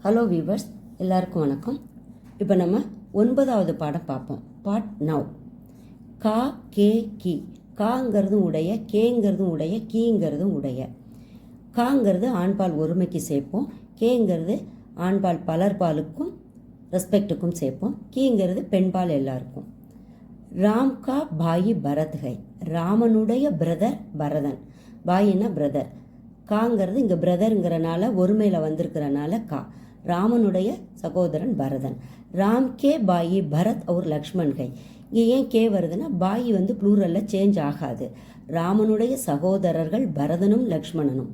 Hello viewers, எல்லாருக்கும் வணக்கம். இப்போ நம்ம 9வது பாடம் பார்ப்போம். Part now. கா, கே, கி. காங்கிறதும் உடைய, கேங்கிறதும் உடைய, கீங்கிறதும் உடைய. காங்கிறது ஆண்பால் ஒருமைக்கு சேர்ப்போம், கேங்கிறது ஆண்பால் பலர்பாலுக்கும் ரெஸ்பெக்டுக்கும் சேர்ப்போம், கீங்கிறது பெண்பால் எல்லாருக்கும். ராம் கா பாயி பரத் ஹை. ராமனுடைய பிரதர் பரதன். பாயின்னா பிரதர். காங்கிறது இங்கே பிரதருங்கிறனால ஒருமையில் வந்திருக்கிறனால கா. ராமனுடைய சகோதரன் பரதன். ராம் கே பாயி பரத் அவர் லக்ஷ்மண் கை. இங்கே ஏன் கே வருதுன்னா பாயி வந்து ப்ளூரலில் சேஞ்ச் ஆகாது. ராமனுடைய சகோதரர்கள் பரதனும் லக்ஷ்மணனும்.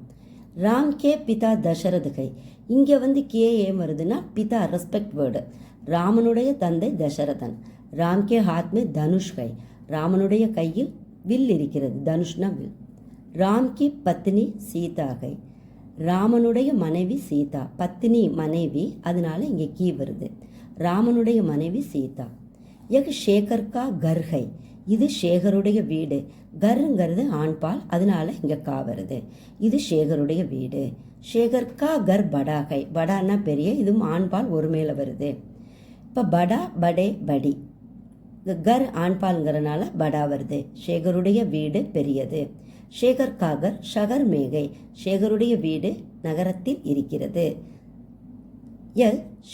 ராம் கே பிதா தசரத கை. இங்கே வந்து கே ஏன் வருதுன்னா பிதா ரெஸ்பெக்ட் வேர்டு. ராமனுடைய தந்தை தசரதன். ராம் கே ஹாத் மே தனுஷ் கை. ராமனுடைய கையில் வில் இருக்கிறது, தனுஷ்னா வில். ராம் கி பத்னி சீதா கை. ராமனுடைய மனைவி சீதா. பத்னி மனைவி, அதனால இங்கே கீ வருது. ராமனுடைய மனைவி சீதா. எக் ஷேகர் கா கர் ஹை. இது ஷேகருடைய வீடு. கருங்கிறது ஆண்பால், அதனால இங்கே கா வருது. இது ஷேகருடைய வீடு. ஷேகர் கா கர் படா கை. படான்னா பெரிய, இதுவும் ஆண்பால் ஒரு மேலே வருது. இப்போ படா படே படி. கர் ஆண்பால்ங்கிறனால படா வருது. ஷேகருடைய வீடு பெரியது. ஷேகர் காகர் ஷகர் மேகை. ஷேகருடைய வீடு நகரத்தில் இருக்கிறது.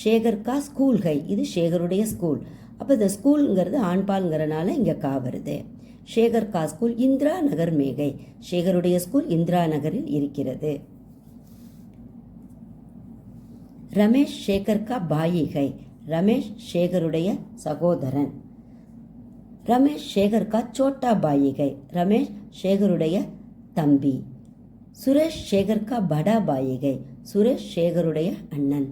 ஷேகர் கா ஸ்கூல் ஹை. இது ஷேகருடைய ஸ்கூல். அப்போ இந்த ஸ்கூலுங்கிறது ஆண்பால்ங்கிறனால இங்கே கா வருது. ஷேகர் கா ஸ்கூல் இந்திரா நகர் மேகை. ஷேகருடைய ஸ்கூல் இந்திரா நகரில் இருக்கிறது. ரமேஷ் ஷேகர் கா பாயி ஹை. ரமேஷ் ஷேகருடைய சகோதரன். ரமேஷ் ஷேகர் கா சோட்டா பாயி கை. ரமேஷ் ஷேகருடைய தம்பி. சுரேஷ் ஷேகர் கா படா பாயி கை. சுரேஷ் ஷேகருடைய அண்ணன்.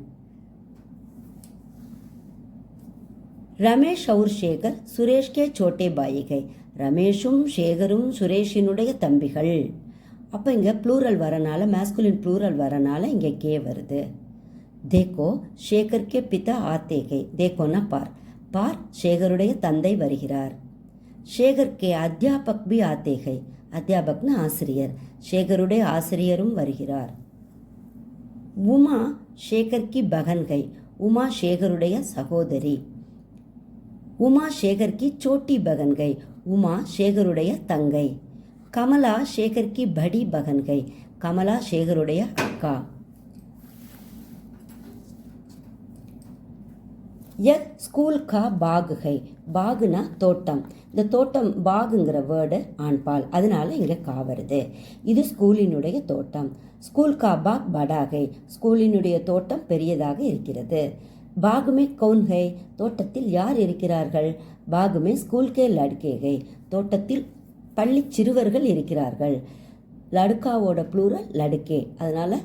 ரமேஷ் அவுர் ஷேகர் சுரேஷ் கே சோட்டே பாயி கை. ரமேஷும் ஷேகரும் சுரேஷினுடைய தம்பிகள். அப்போ இங்கே ப்ளூரல் வரனால, மேஸ்குலின் ப்ளூரல் வரனால இங்கே கே வருது. தேக்கோ ஷேகர் கே பிதா ஆத்தே கை. தேக்கோன்னா பார். பார், ஷேகருடைய தந்தை வருகிறார். ஷேகர் கே அத்தியாபக் பி ஆத்தே கை. அத்தியாபக்னு ஆசிரியர். ஷேகருடைய ஆசிரியரும் வருகிறார். உமா ஷேகர் கி பகன் கை. உமா ஷேகருடைய சகோதரி. உமா ஷேகர் கி சோட்டி பகன் கை. உமா ஷேகருடைய தங்கை. கமலா ஷேகர் கி படி பகன் கை. கமலா ஷேகருடைய அக்கா. ஸ்கூல் கா பாக் ஹை. பாகுனா தோட்டம். இந்த தோட்டம் பாகுங்கிற வேர்டு ஆண்பால், அதனால இங்கே கா வருது. இது ஸ்கூலினுடைய தோட்டம். ஸ்கூல் கா பாக் படா ஹை. ஸ்கூலினுடைய தோட்டம் பெரியதாக இருக்கிறது. பாகுமே கவுன் ஹை. தோட்டத்தில் யார் இருக்கிறார்கள்? பாகுமே ஸ்கூல் கே லடுக்கே ஹை. தோட்டத்தில் பள்ளி சிறுவர்கள் இருக்கிறார்கள். லடுக்காவோட ப்ளூரல் லடுக்கே, அதனால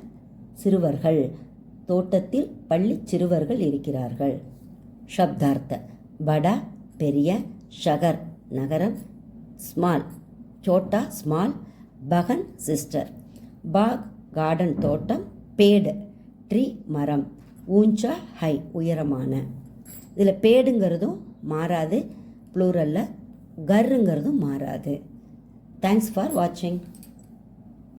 சிறுவர்கள். தோட்டத்தில் பள்ளி சிறுவர்கள் இருக்கிறார்கள். शब्दार्थ बड़ा பெரிய, ஷகர் நகரம், ஸ்மால் சோட்டா ஸ்மால், பகன் சிஸ்டர். பாக் கார்டன் தோட்டம், பேடு ட்ரீ மரம், ஊஞ்சா ஹை உயரமான. இதில் பேடுங்கிறதும் மாறாது, ப்ளூரலில் கர்ருங்கிறதும் மாறாது. தேங்க்ஸ் ஃபார் வாட்சிங்.